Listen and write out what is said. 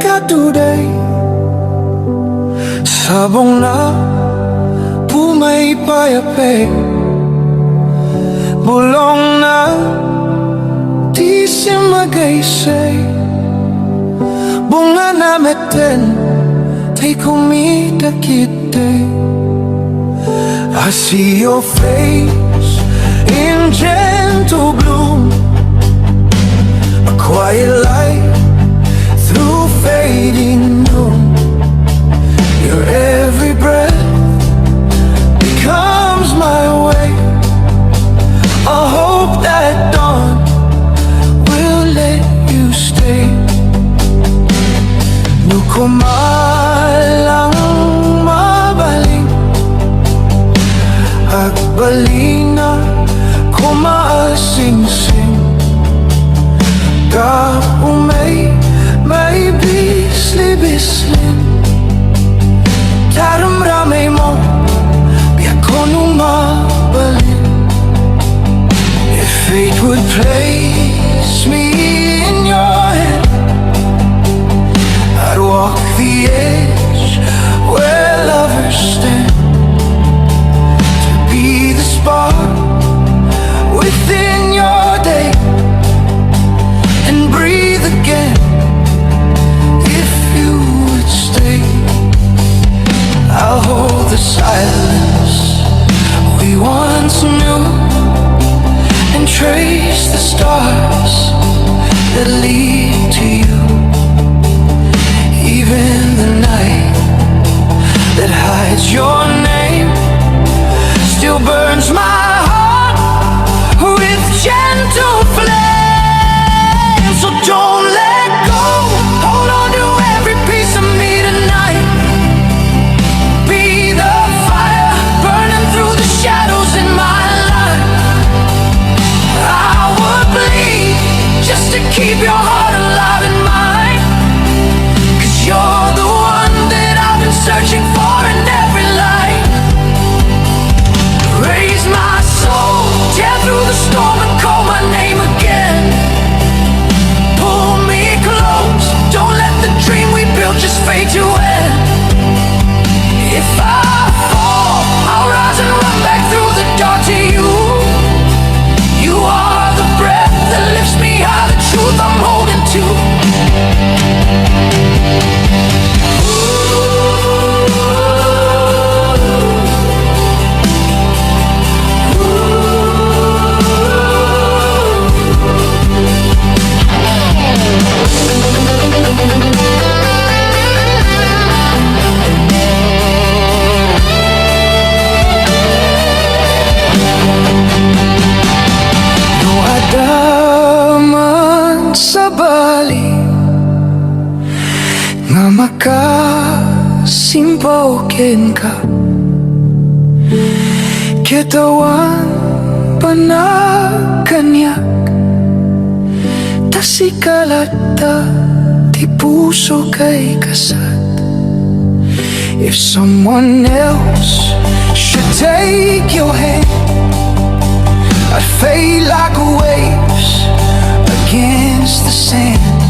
Katuday Sabong na pumaypayape Bulong na di simagaysay Bunga na meten tay kumidakite I see your face in gentle bloom A quiet light through fading noon Your every breath becomes my way I hope that dawn will let you stay Nuko malang mabaling Agbalina ko maasing-sing Kaumay may bisli-bislin Taramramay mo biya ko numabalin If fate would place me in your hand I'd walk the edge where lovers stand To be the spark within your day And breathe again if you would stay I'll hold the silence we once knew And trace the stars that lead to you Even the night that hides your name Still burns my heart with gentle flame So don't let go, hold on to every piece of me tonight Be the fire burning through the shadows in my life I would bleed just to keep your heart alive in mine Cause you're the one that I've been searching for in every light Raise my soul, tear through the storm and call my name again Pull me close, don't let the dream we built just fade to end If I fall, I'll rise and run back through the dark to you You are the breath that lifts me high, the truth I'm holding to Nga makasimpokin ka Kitawan panakanyak Tasikalata di puso kay kasat If someone else should take your hand I'd fade like waves against the sand